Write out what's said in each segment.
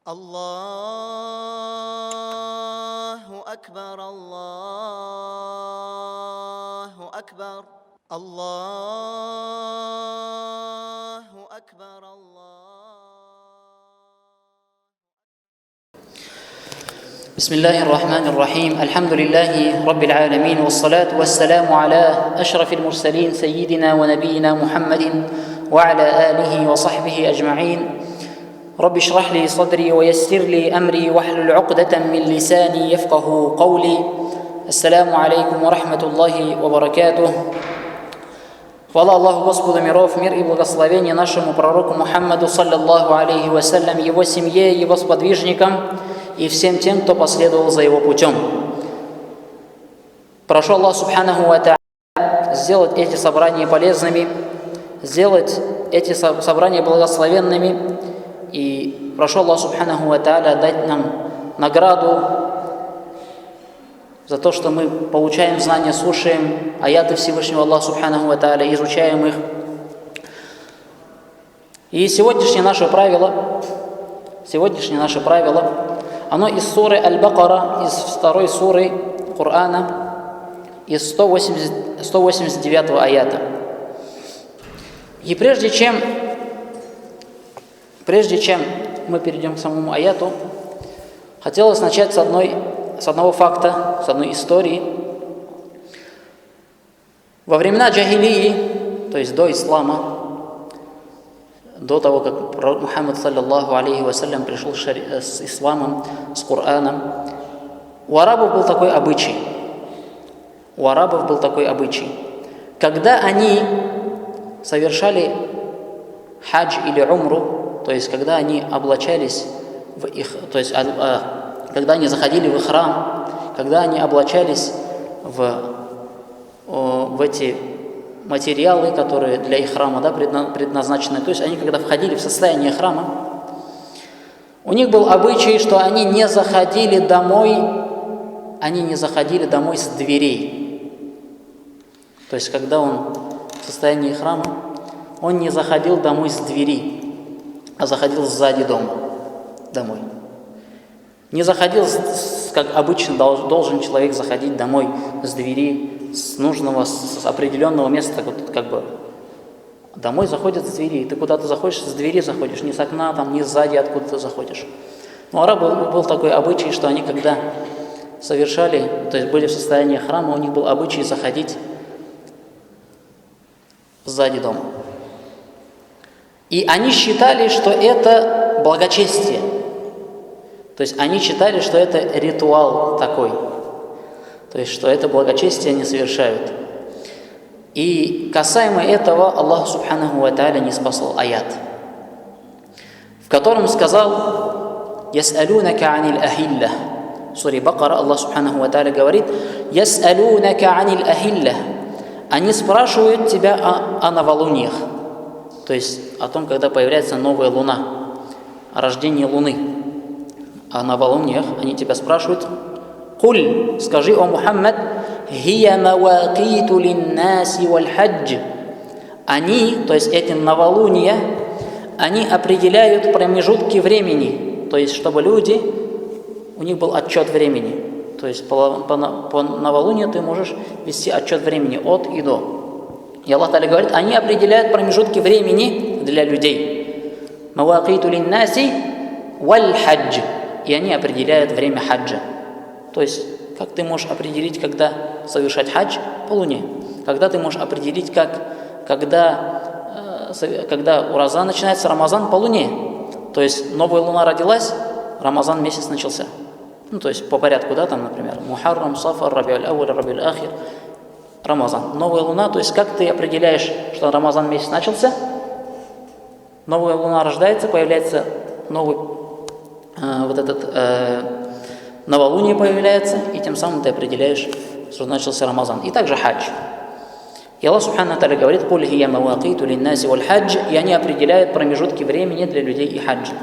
الله أكبر الله أكبر الله أكبر بسم الله الرحمن الرحيم. الحمد لله رب العالمين، والصلاة والسلام على أشرف المرسلين سيدنا ونبينا محمد وعلى آله وصحبه أجمعين. رب اشرح لي صدري ويسر لي أمري واحلل عقدة من لساني يفقه قولي. Ассаляму алейкум ва рахматуллахи ва баракатух. Хвала Аллаху, Господу миров, мир и благословение нашему пророку Мухаммаду, саллаллаху алейхи вассалям, его семье, его сподвижникам и всем тем, кто последовал за его путем. Прошу Аллаха субханаху ва тааля сделать эти собрания полезными, сделать эти собрания благословенными, и прошу Аллаха субханаху ва тааля дать нам награду за то, что мы получаем знания, слушаем аяты Всевышнего Аллаха субханаху ва тааля, изучаем их. И сегодняшнее наше правило, оно из суры Аль-Бакара, из второй суры Корана, из 189 аята. И прежде чем мы перейдем к самому аяту, хотелось начать с одного факта, с одной истории. Во времена джахилии, то есть до ислама, до того, как пророк Мухаммад, саллаллаху алейхи вассалям, пришел с исламом, с Кораном, у арабов был такой обычай. Когда они совершали хадж или умру, то есть когда они облачались в их, то есть когда они заходили в храм, когда они облачались в эти материалы, которые для их храма, предназначены, то есть они когда входили в состояние храма, у них был обычай, что они не заходили домой с дверей. То есть когда он в состоянии храма, он не заходил домой с двери, а заходил сзади дома домой. Не заходил, как обычно должен человек заходить домой с двери, с нужного, с определенного места, как бы. Домой заходят с двери, ты куда-то заходишь, с двери заходишь, не с окна, не сзади откуда-то заходишь. Но у арабов был такой обычай, что они, когда совершали, то есть были в состоянии храма, у них был обычай заходить сзади дома. И они считали, что это благочестие. То есть они считали, что это ритуал такой. То есть, что это благочестие они совершают. И касаемо этого Аллах субханаху ва тааля не спасал аят, в котором сказал: «Яс'алунака анил ахилля». В суре Бакара Аллах субханаху ва тааля говорит: «Яс'алунака анил ахилля». Они спрашивают тебя о новолуниях. То есть о том, когда появляется новая луна, о рождении луны. О новолуниях они тебя спрашивают. «Куль», скажи, о Мухаммад, «Хия мавакиту линнаси валь хадж». Они, то есть эти новолуния, они определяют промежутки времени, то есть чтобы люди, у них был отчет времени. То есть по новолунию ты можешь вести отчет времени от и до. И Аллах Та'аля говорит, они определяют промежутки времени для людей. «Мавакиту линнаси валь хадж». И они определяют время хаджа. То есть, как ты можешь определить, когда совершать хадж? По луне. Когда ты можешь определить, когда ураза начинается, Рамазан, по луне. То есть, новая луна родилась, Рамазан месяц начался. То есть, по порядку, например, Мухаррам, Сафар, Раби'уль Ауаль, Раби'уль Ахир, Рамазан. Новая луна, то есть, как ты определяешь, что Рамазан месяц начался? Новая луна рождается, появляется новый новолуние появляется, и тем самым ты определяешь, что начался Рамазан. И также хадж. И Аллах субхану ва тааля говорит: «Куль хия мавакиту линнаси валь хадж», и они определяют промежутки времени для людей и хаджа.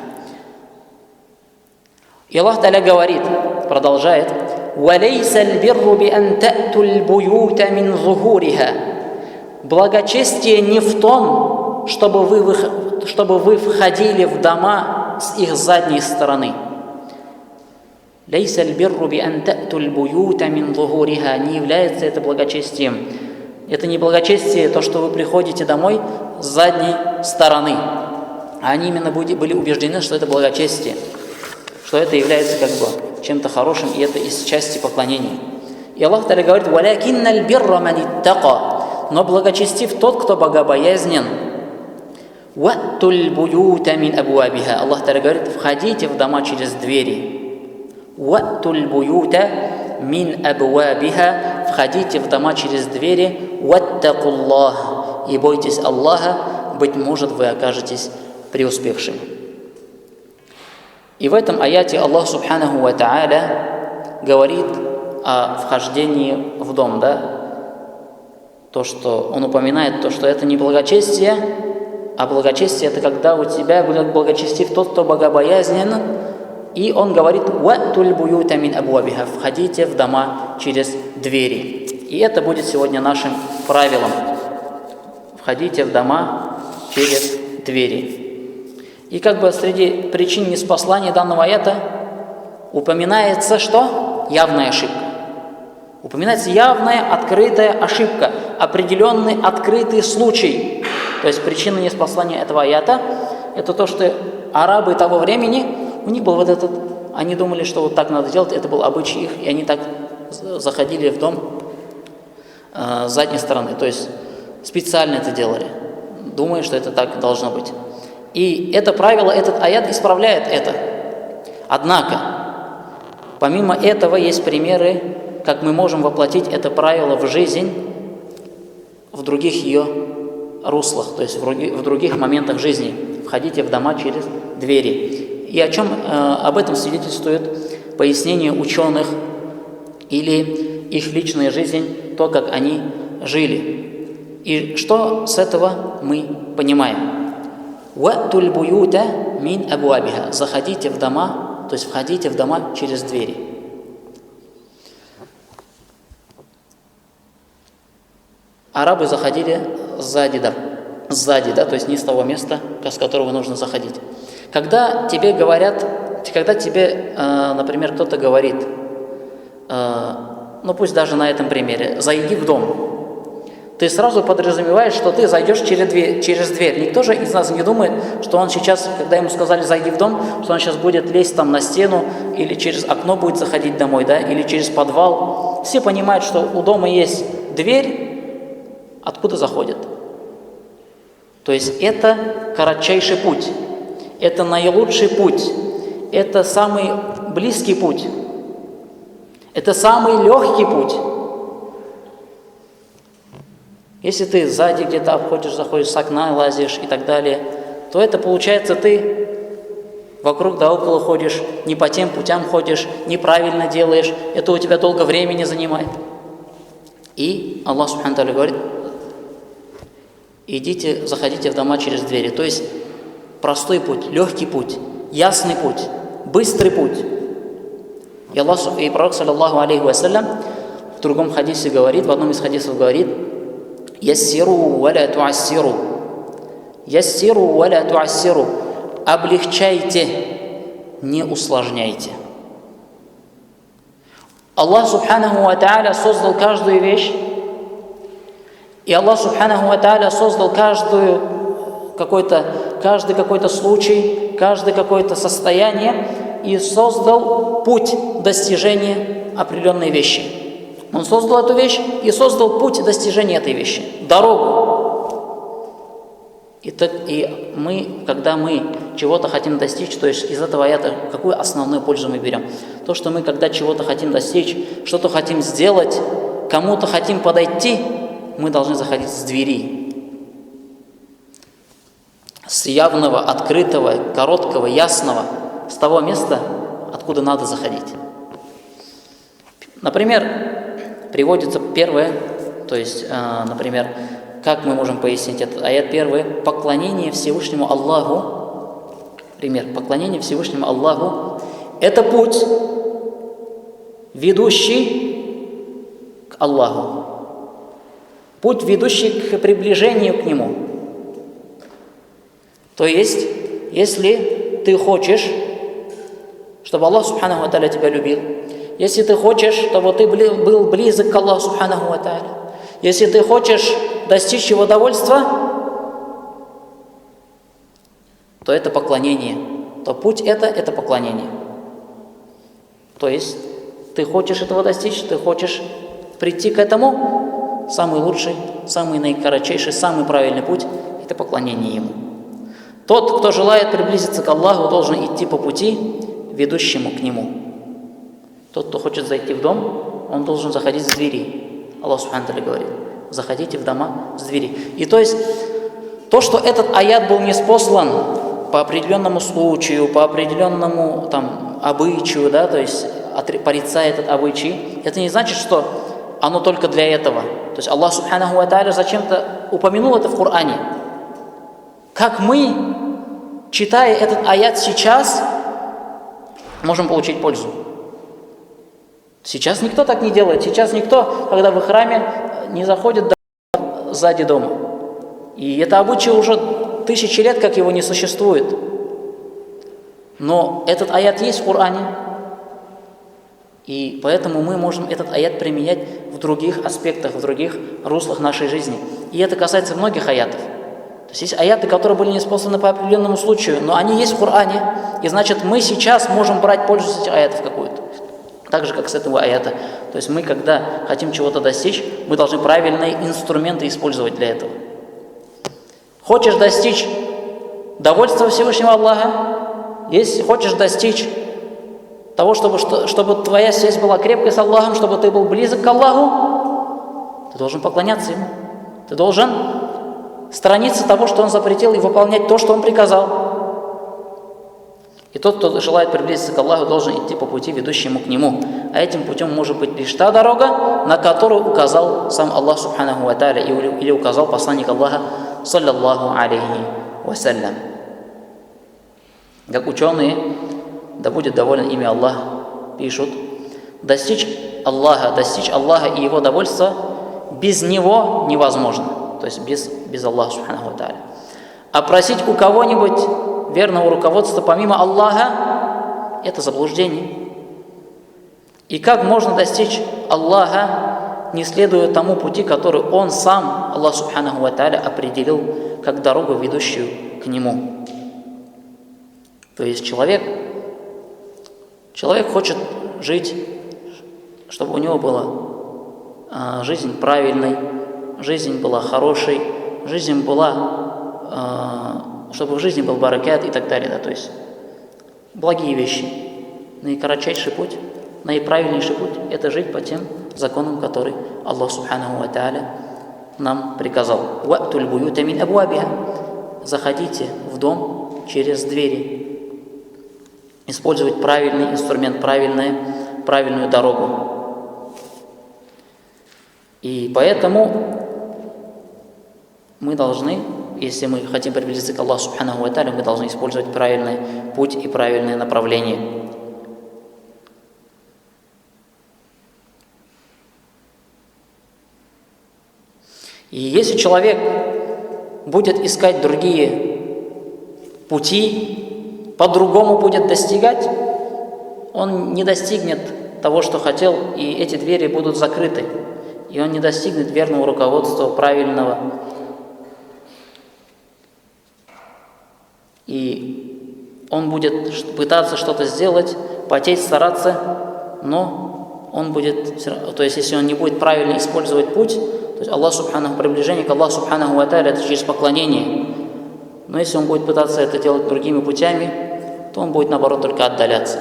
И Аллах Тааля говорит, продолжает: «Валейса аль-бирру би ан та'туль буюта мин зухуриха». Благочестие не в том, чтобы вы входили в дома дома с их задней стороны. «Лейса аль-бирру би ан та'туль буюта мин зухуриха». Не является это благочестием. Это не благочестие, то, что вы приходите домой с задней стороны. А они именно были убеждены, что это благочестие, что это является как бы чем-то хорошим, и это из части поклонения. И Аллах Та'аля говорит: «Валякинна аль-бирра ман иттака». Но благочестив тот, кто богобоязнен. «Ваттуль буюта мин абуабиха». Аллах Та'аля говорит: входите в дома через двери. «Ваттуль буюта мин абуабиха». Входите в дома через двери. «Ваттакуллах». И бойтесь Аллаха, быть может, вы окажетесь преуспевшими. И в этом аяте Аллах Субханаху ва Та'аля говорит о вхождении в дом, да? То, что он упоминает, то, что это не благочестие, а благочестие это когда у тебя будет благочестив тот, кто богобоязнен, и он говорит: «Ваттуль буюта мин абуабиха». Входите в дома через двери. И это будет сегодня нашим правилом. Входите в дома через двери. И как бы среди причин ниспослания данного аята упоминается что? Явная ошибка. Упоминается явная, открытая ошибка, определенный открытый случай. То есть причина ниспослания этого аята – это то, что арабы того времени, у них был вот этот, они думали, что вот так надо делать, это был обычай их, и они так заходили в дом с задней стороны, то есть специально это делали, думая, что это так должно быть. И это правило, этот аят исправляет это. Однако, помимо этого, есть примеры, как мы можем воплотить это правило в жизнь в других ее руслах, то есть в других моментах жизни. Входите в дома через двери. И об этом свидетельствует пояснение ученых или их личная жизнь, то, как они жили. И что с этого мы понимаем? «Ваттуль буюта мин абуабиха». Заходите в дома, то есть входите в дома через двери. Арабы заходили сзади, да, то есть не с того места, с которого нужно заходить. Когда тебе, например, кто-то говорит, пусть даже на этом примере, зайди в дом, ты сразу подразумеваешь, что ты зайдешь через дверь. Никто же из нас не думает, что он сейчас, когда ему сказали зайди в дом, что он сейчас будет лезть там на стену, или через окно будет заходить домой, да, или через подвал. Все понимают, что у дома есть дверь, откуда заходят. То есть это кратчайший путь, это наилучший путь, это самый близкий путь, это самый легкий путь. Если ты сзади где-то обходишь, заходишь с окна, лазишь и так далее, то это получается ты вокруг да около ходишь, не по тем путям ходишь, неправильно делаешь, это у тебя долго времени занимает. И Аллах Субхану Тааля говорит: заходите в дома через двери. То есть простой путь, легкий путь, ясный путь, быстрый путь. И Пророк, саллаллаху алейхи вассалям, в другом хадисе говорит, в одном из хадисов говорит: «Яссиру валя туассиру». «Яссиру валя туассиру». Облегчайте, не усложняйте. Аллах Субханаху ва Тааля создал каждую вещь, и Аллах Субханаху ва Тааля создал каждый какой-то случай, каждое какое-то состояние, и создал путь достижения определенной вещи. Он создал эту вещь и создал путь достижения этой вещи, дорогу. И мы, когда мы чего-то хотим достичь, то есть из этого аята какую основную пользу мы берем? То, что мы, когда чего-то хотим достичь, что-то хотим сделать, кому-то хотим подойти, мы должны заходить с двери. С явного, открытого, короткого, ясного, с того места, откуда надо заходить. Например, приводится первое, то есть, например, как мы можем пояснить этот аят первый? Поклонение Всевышнему Аллаху. Пример. Поклонение Всевышнему Аллаху – это путь, ведущий к Аллаху. Путь, ведущий к приближению к Нему. То есть, если ты хочешь, чтобы Аллах Субханаху ва Тааля тебя любил, если ты хочешь, чтобы ты был близок к Аллаху Субханаху ва Тааля, если ты хочешь достичь Его довольства, то это поклонение. То путь это поклонение. То есть ты хочешь этого достичь, ты хочешь прийти к этому, самый лучший, самый наикорочайший, самый правильный путь – это поклонение Ему. Тот, кто желает приблизиться к Аллаху, должен идти по пути, ведущему к Нему. Тот, кто хочет зайти в дом, он должен заходить с двери. Аллах Субхану Тааля говорит: заходите в дома с двери. И то есть, то, что этот аят был ниспослан по определенному случаю, по определенному обычаю, да, то есть порицая этот обычай, это не значит, что оно только для этого. То есть Аллах Субханаху ва Тааля зачем-то упомянул это в Коране. Как мы, читая этот аят сейчас, можем получить пользу? Сейчас никто так не делает. Сейчас никто, когда в храме, не заходит сзади дома. И это обычай уже 1000 лет, как его не существует. Но этот аят есть в Коране. И поэтому мы можем этот аят применять в других аспектах, в других руслах нашей жизни. И это касается многих аятов. То есть есть аяты, которые были ниспосланы по определенному случаю, но они есть в Коране, и значит мы сейчас можем брать пользу с этих аятов какую-то. Так же, как с этого аята. То есть мы, когда хотим чего-то достичь, мы должны правильные инструменты использовать для этого. Хочешь достичь довольства Всевышнего Аллаха, если хочешь достичь того, чтобы твоя связь была крепкой с Аллахом, чтобы ты был близок к Аллаху, ты должен поклоняться Ему. Ты должен сторониться того, что Он запретил, и выполнять то, что Он приказал. И тот, кто желает приблизиться к Аллаху, должен идти по пути, ведущему к Нему. А этим путем может быть лишь та дорога, на которую указал сам Аллах Субханаху ва Тааля или указал посланник Аллаха, саллаллаху алейхи вассалям. Как ученые, да будет доволен ими Аллах, пишут: достичь Аллаха и Его довольства без Него невозможно. То есть без Аллаха Субханаху ва Тааля. А просить у кого-нибудь верного руководства помимо Аллаха – это заблуждение. И как можно достичь Аллаха, не следуя тому пути, который Он сам, Аллах Субханаху ва Тааля, определил как дорогу, ведущую к Нему. То есть человек хочет жить, чтобы у него была жизнь правильной, жизнь была хорошей, жизнь была, чтобы в жизни был баракат и так далее. Да, то есть благие вещи. Наикорочайший путь, наиправильнейший путь – это жить по тем законам, которые Аллах Субханаху ва Тааля нам приказал. «Ва'туль буюта мин абуабиха» – заходите в дом через двери. Использовать правильный инструмент, правильную дорогу. И поэтому мы должны, если мы хотим приблизиться к Аллаху Субханаху ва Тааля, мы должны использовать правильный путь и правильное направление. И если человек будет искать другие пути, по-другому будет достигать, он не достигнет того, что хотел, и эти двери будут закрыты. И он не достигнет верного руководства, правильного. И он будет пытаться что-то сделать, потеть, стараться, но он будет, то есть если он не будет правильно использовать путь, то есть Аллах Субханаху, приближение к Аллаху Субханаху ва Тааля, это через поклонение. Но если он будет пытаться это делать другими путями, то он будет, наоборот, только отдаляться.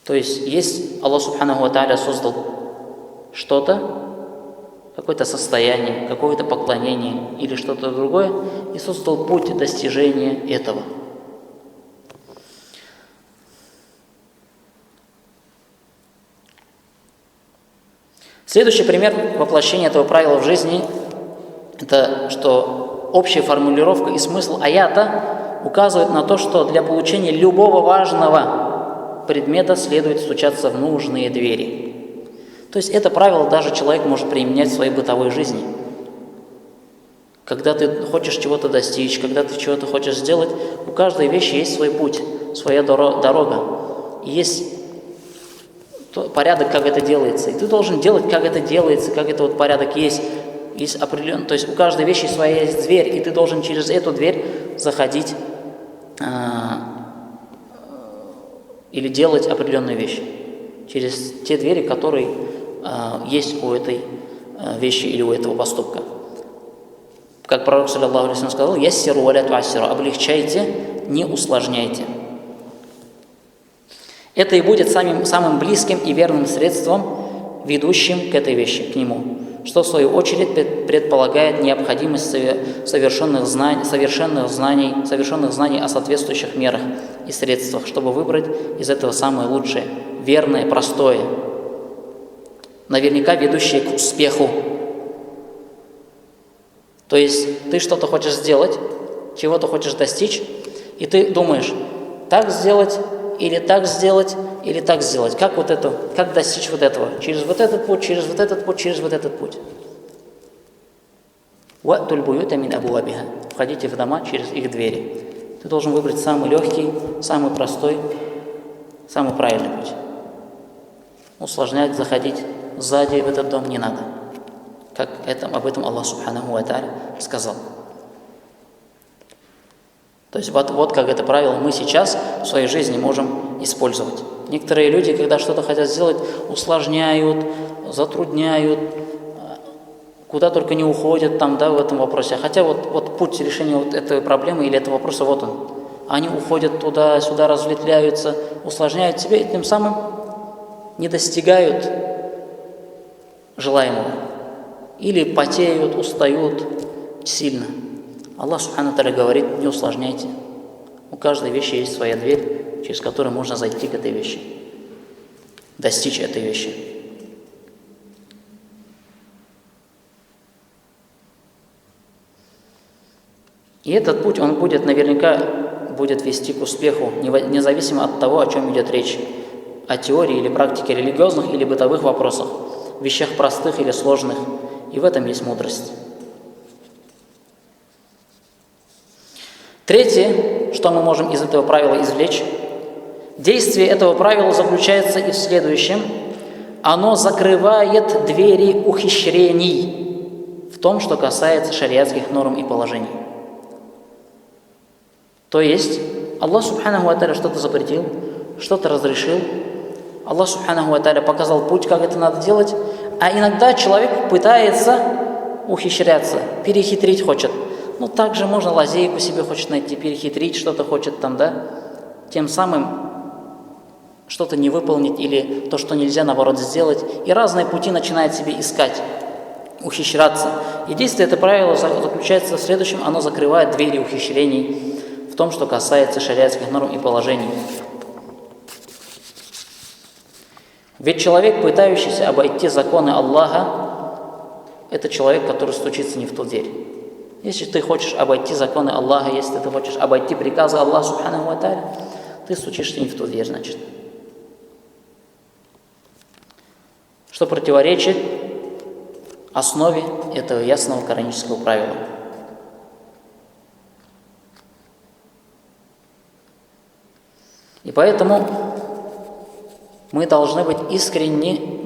То есть Аллах Субханаху ва Тааля создал что-то, какое-то состояние, какое-то поклонение или что-то другое, и создал путь достижения этого. Следующий пример воплощения этого правила в жизни – это что общая формулировка и смысл аята указывает на то, что для получения любого важного предмета следует стучаться в нужные двери. То есть это правило даже человек может применять в своей бытовой жизни. когда ты хочешь чего-то достичь, когда ты чего-то хочешь сделать, у каждой вещи есть свой путь, своя дорога. И есть порядок, как это делается. И ты должен делать, как это делается, как это вот порядок есть. Есть определенный, то есть у каждой вещи своя есть дверь, и ты должен через эту дверь заходить или делать определенные вещи. Через те двери, которые есть у этой вещи или у этого поступка. Как пророк, саллаллаху алейхи ва саллям, сказал: «Яссиру ва ля туассиру», облегчайте, не усложняйте. Это и будет самым близким и верным средством, ведущим к этой вещи, к нему, что в свою очередь предполагает необходимость совершенных знаний о соответствующих мерах и средствах, чтобы выбрать из этого самое лучшее, верное, простое, наверняка ведущее к успеху. То есть ты что-то хочешь сделать, чего-то хочешь достичь, и ты думаешь, так сделать, или так сделать, или так сделать. Как достичь вот этого? Через вот этот путь, через вот этот путь, через вот этот путь. «Ва'туль буюта мин абуабиха». Входите в дома через их двери. Ты должен выбрать самый легкий, самый простой, самый правильный путь. Усложнять, заходить сзади в этот дом не надо. Как об этом Аллах Субханаху ва Тааля сказал. То есть вот как это правило мы сейчас в своей жизни можем использовать. Некоторые люди, когда что-то хотят сделать, усложняют, затрудняют, куда только не уходят там, да, в этом вопросе. Хотя вот путь решения вот этой проблемы или этого вопроса, вот он. Они уходят туда-сюда, разветвляются, усложняют себе и тем самым не достигают желаемого. Или потеют, устают сильно. Аллах Субхану ва Тааля говорит: не усложняйте. У каждой вещи есть своя дверь, через которую можно зайти к этой вещи, достичь этой вещи. И этот путь, он наверняка будет вести к успеху, независимо от того, о чем идет речь. О теории или практике религиозных или бытовых вопросах, вещах простых или сложных. И в этом есть мудрость. Третье, что мы можем из этого правила извлечь, действие этого правила заключается и в следующем: оно закрывает двери ухищрений в том, что касается шариатских норм и положений. То есть Аллах Субханаху ва Тааля что-то запретил, что-то разрешил, Аллах Субханаху ва Тааля показал путь, как это надо делать, а иногда человек пытается ухищряться, перехитрить хочет. Ну, также можно лазейку себе хочет найти, перехитрить, что-то хочет там, да? Тем самым что-то не выполнить или то, что нельзя, наоборот, сделать. И разные пути начинает себе искать, ухищряться. И действие это правило заключается в следующем: оно закрывает двери ухищрений в том, что касается шариатских норм и положений. Ведь человек, пытающийся обойти законы Аллаха, это человек, который стучится не в ту дверь. Если ты хочешь обойти законы Аллаха, если ты хочешь обойти приказы Аллаха Субханаху ва Тааля, ты стучишься не в ту дверь, значит. Что противоречит основе этого ясного коранического правила. И поэтому мы должны быть искренними.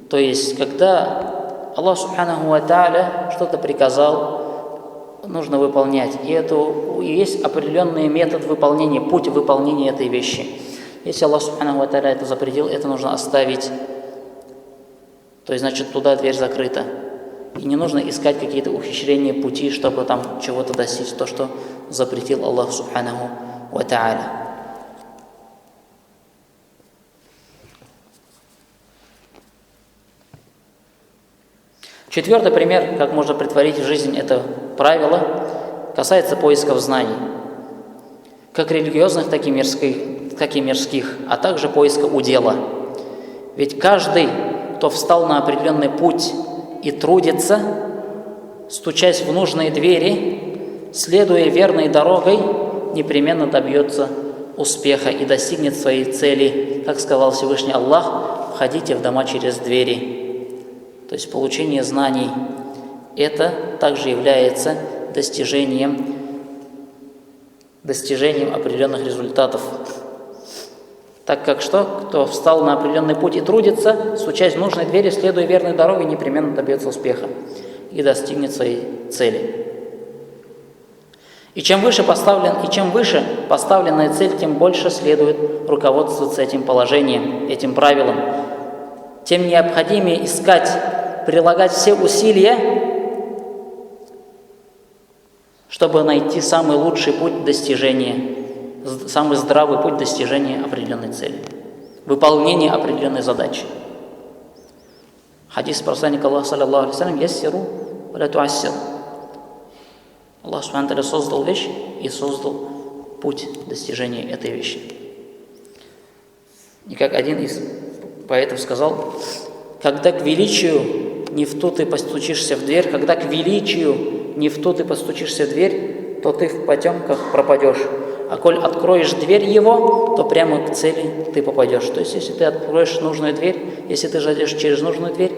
То есть, когда Аллах Субханаху ва Тааля что-то приказал, нужно выполнять. И это есть определенный метод выполнения, путь выполнения этой вещи. Если Аллах Субханаху ва Тааля это запретил, это нужно оставить. То есть, значит, туда дверь закрыта. И не нужно искать какие-то ухищрения, пути, чтобы там чего-то достичь, то, что запретил Аллах Субханаху ва Тааля. Четвертый пример, как можно претворить в жизнь это правило, касается поисков знаний, как религиозных, так и мирских, а также поиска удела. Ведь каждый, кто встал на определенный путь и трудится, стучась в нужные двери, следуя верной дорогой, непременно добьется успеха и достигнет своей цели. Как сказал Всевышний Аллах: «Входите в дома через двери». То есть получение знаний – это также является достижением определенных результатов. Так как что? Кто встал на определенный путь и трудится, стучась в нужной двери, следуя верной дороге, непременно добьется успеха и достигнет своей цели. И чем выше поставленная цель, тем больше следует руководствоваться этим положением, этим правилом. Тем необходимее искать, прилагать все усилия, чтобы найти самый лучший путь достижения, самый здравый путь достижения определенной цели, выполнения определенной задачи. Хадис посланника Аллаха, саллаллаху алейхи ва саллям: «Яссиру ва ла туассиру». Аллах субхану ва тааля создал вещь и создал путь достижения этой вещи. И как один из поэтов сказал: когда к величию не в ту ты постучишься в дверь, когда к величию не в ту ты постучишься в дверь, то ты в потемках пропадешь. А коль откроешь дверь его, то прямо к цели ты попадешь. То есть, если ты откроешь нужную дверь, если ты зайдешь через нужную дверь,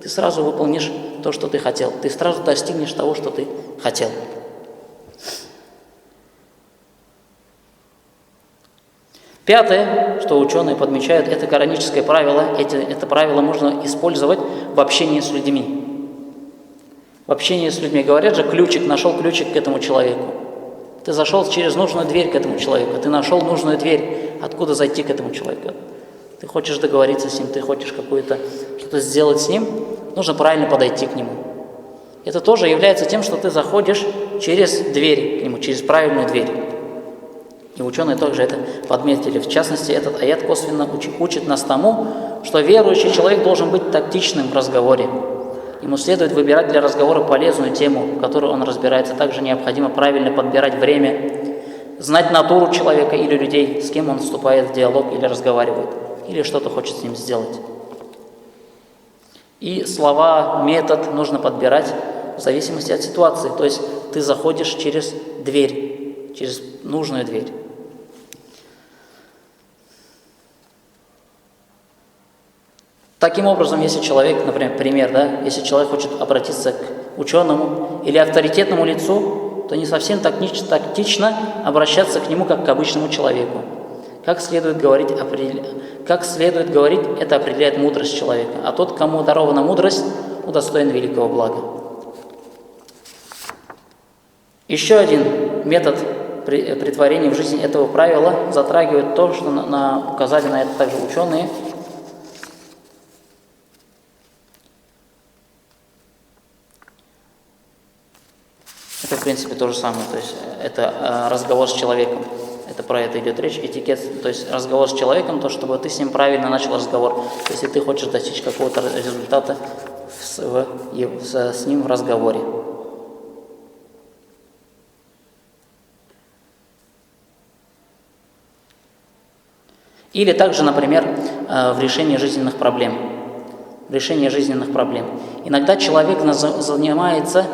ты сразу выполнишь то, что ты хотел. Ты сразу достигнешь того, что ты хотел. Пятое, что ученые подмечают, это кораническое правило. Это правило можно использовать в общении с людьми. В общении с людьми говорят же, нашел ключик к этому человеку. Ты зашел через нужную дверь к этому человеку, ты нашел нужную дверь, откуда зайти к этому человеку. Ты хочешь договориться с ним, ты хочешь что-то сделать с ним, нужно правильно подойти к нему. Это тоже является тем, что ты заходишь через дверь к нему, через правильную дверь. И ученые также это подметили. В частности, этот аят косвенно учит нас тому, что верующий человек должен быть тактичным в разговоре. Ему следует выбирать для разговора полезную тему, в которой он разбирается. Также необходимо правильно подбирать время, знать натуру человека или людей, с кем он вступает в диалог или разговаривает, или что-то хочет с ним сделать. И слова, метод нужно подбирать в зависимости от ситуации. То есть ты заходишь через дверь, через нужную дверь. Таким образом, если человек, например, если человек хочет обратиться к ученому или авторитетному лицу, то не совсем тактично обращаться к нему как к обычному человеку. Как следует говорить, это определяет мудрость человека. А тот, кому дарована мудрость, удостоен великого блага. Еще один метод претворения в жизнь этого правила затрагивает то, что указали на это также ученые. Это, в принципе, то же самое, то есть это разговор с человеком, это про это идет речь, этикет, то есть разговор с человеком, то, чтобы ты с ним правильно начал разговор, если ты хочешь достичь какого-то результата с ним в разговоре. Или также, например, в решении жизненных проблем. Иногда человек занимается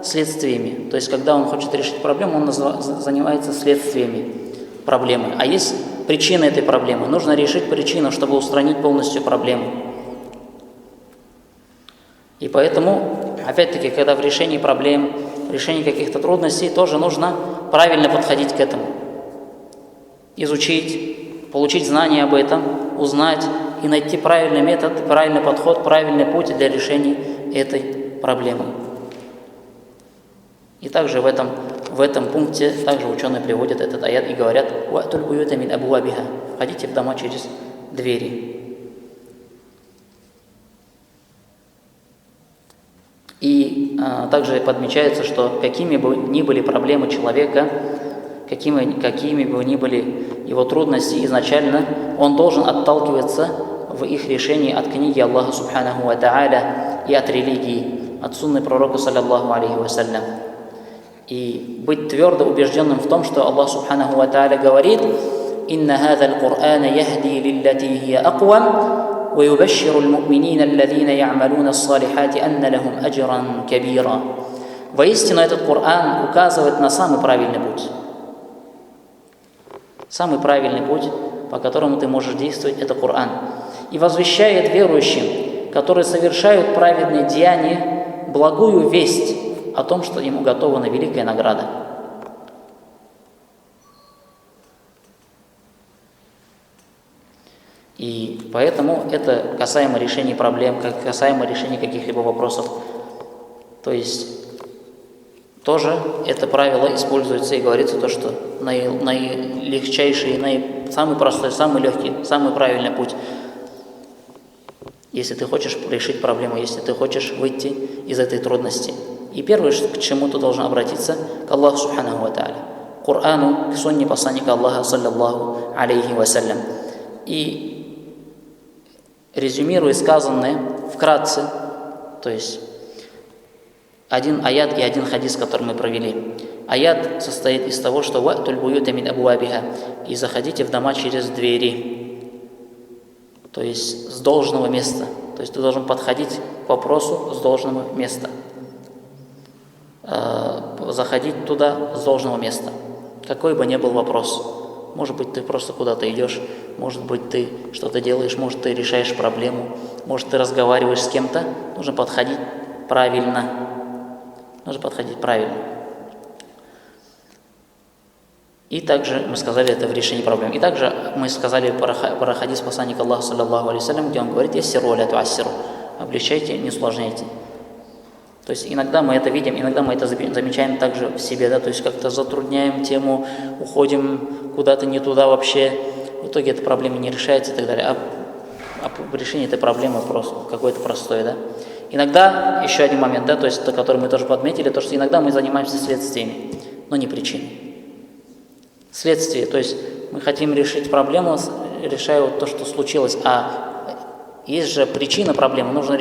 следствиями. То есть, когда он хочет решить проблему, он занимается следствиями проблемы. А есть причина этой проблемы. Нужно решить причину, чтобы устранить полностью проблему. И поэтому, опять-таки, когда в решении проблем, в решении каких-то трудностей, тоже нужно правильно подходить к этому. Изучить, получить знания об этом, узнать и найти правильный метод, правильный подход, правильный путь для решения этой проблемы. И также в этом пункте также ученые приводят этот аят и говорят: «Ва'туль буюта мин абуабиха» – входите в дома через двери. И также подмечается, что какими бы ни были проблемы человека, какими бы ни были его трудности изначально, он должен отталкиваться в их решении от книги Аллаха Субханаху ва Тааля и от религии, от сунны пророка, саллаллаху алейхи вассалям. И быть твердо убежденным в том, что Аллах Субханаху ва Тааля говорит: «Инна хазал Кур'ана яхди лиллати хия аквам, ва юбашширу л-му'минина аллазина я'малуна с-салихати анна лахум аджран кабира». Воистину, этот Коран указывает на самый правильный путь. Самый правильный путь, по которому ты можешь действовать, это Коран. И возвещает верующим, которые совершают праведные деяния, благую весть о том, что ему уготована великая награда. И поэтому это касаемо решения проблем, касаемо решения каких-либо вопросов. То есть тоже это правило используется и говорится то, что наилегчайший, самый простой, самый легкий, самый правильный путь. Если ты хочешь решить проблему, если ты хочешь выйти из этой трудности. И первое, к чему ты должен обратиться, к Аллаху Субханаху ва Тааля, к Корану, к сунне посланника Аллаха, саллаллаху алейхи вассалям. И резюмируя сказанное вкратце, то есть один аят и один хадис, который мы провели. Аят состоит из того, что «Ва'туль буюта мин абуабиха» и заходите в дома через двери, то есть с должного места. То есть ты должен подходить к вопросу с должного места. Заходить туда с должного места. Какой бы ни был вопрос. Может быть, ты просто куда-то идешь, может быть, ты что-то делаешь, может, ты решаешь проблему, может, ты разговариваешь с кем-то. Нужно подходить правильно. Нужно подходить правильно. И также мы сказали это в решении проблем. И также мы сказали про хадис посланника Аллаха, саллаллаху алейхи вассалям, где он говорит: «Яссиру ля туассиру», облегчайте, не усложняйте. То есть иногда мы это видим, иногда мы это замечаем также в себе, да, то есть как-то затрудняем тему, уходим куда-то не туда вообще, в итоге эта проблема не решается и так далее. А решение этой проблемы просто какое-то простое, да. Иногда, еще один момент, да, то есть, который мы тоже подметили, то, что иногда мы занимаемся следствиями, но не причиной. Следствие, то есть мы хотим решить проблему, решая вот то, что случилось, а есть же причина проблемы, нужно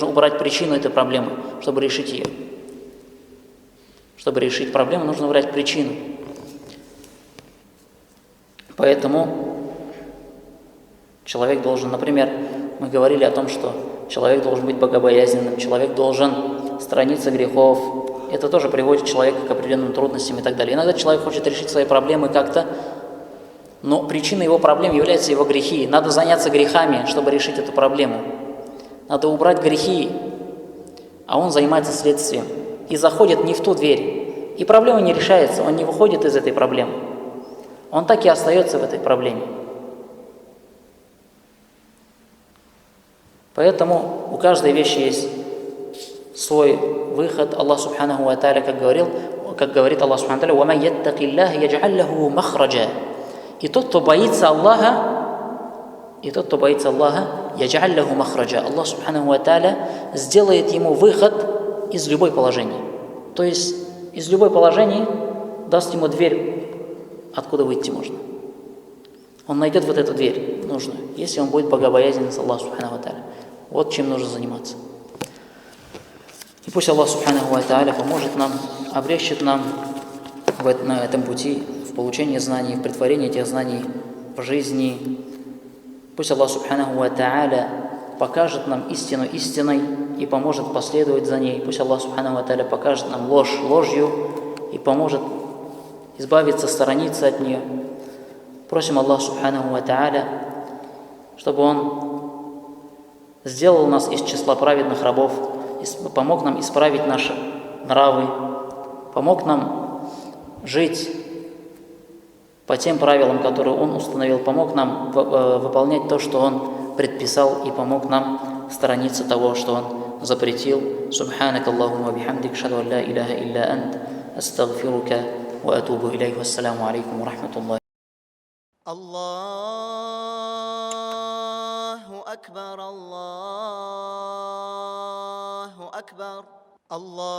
убрать причину этой проблемы, чтобы решить ее. Чтобы решить проблему, нужно убрать причину. Поэтому человек должен, например, мы говорили о том, что человек должен быть богобоязненным, человек должен сторониться грехов. Это тоже приводит человека к определенным трудностям и так далее. Иногда человек хочет решить свои проблемы как-то, но причиной его проблем являются его грехи. Надо заняться грехами, чтобы решить эту проблему. Надо убрать грехи, а он занимается следствием. И заходит не в ту дверь. И проблема не решается, он не выходит из этой проблемы. Он так и остается в этой проблеме. Поэтому у каждой вещи есть свой выход. Аллах Субханаху ва Тааля, как говорит Аллах Субханаху ва Тааля: «Ва ман яттакиллаха ядж'аль лаху махраджа». И тот, кто боится Аллаха, ядж'аль лаху махраджа, Аллах Субханаху ва Тааля сделает ему выход из любой положения. То есть из любой положения даст ему дверь, откуда выйти можно. Он найдет вот эту дверь нужную, если он будет богобоязнен с Аллахом Субханаху ва Тааля. Вот чем нужно заниматься. И пусть Аллах Субханаху ва Тааля поможет нам, облегчит нам на этом пути, в получении знаний, в претворении этих знаний в жизни. Пусть Аллах Субханаху ва Тааля покажет нам истину истиной и поможет последовать за ней. Пусть Аллах Субханаху ва Тааля покажет нам ложь ложью и поможет избавиться, сторониться от нее. Просим Аллаха Субханаху ва Тааля, чтобы Он сделал нас из числа праведных рабов, помог нам исправить наши нравы, помог нам жить по тем правилам, которые Он установил, помог нам выполнять то, что Он предписал, и помог нам сторониться того, что Он запретил. Субханак Аллахумма бихамдик, шаду ан ла иляха илля ант, астагфирука ва атубу илейх. Вассаламу алейкум ва рахматуллахи. Аллаху акбар, Аллаху акбар, Аллаху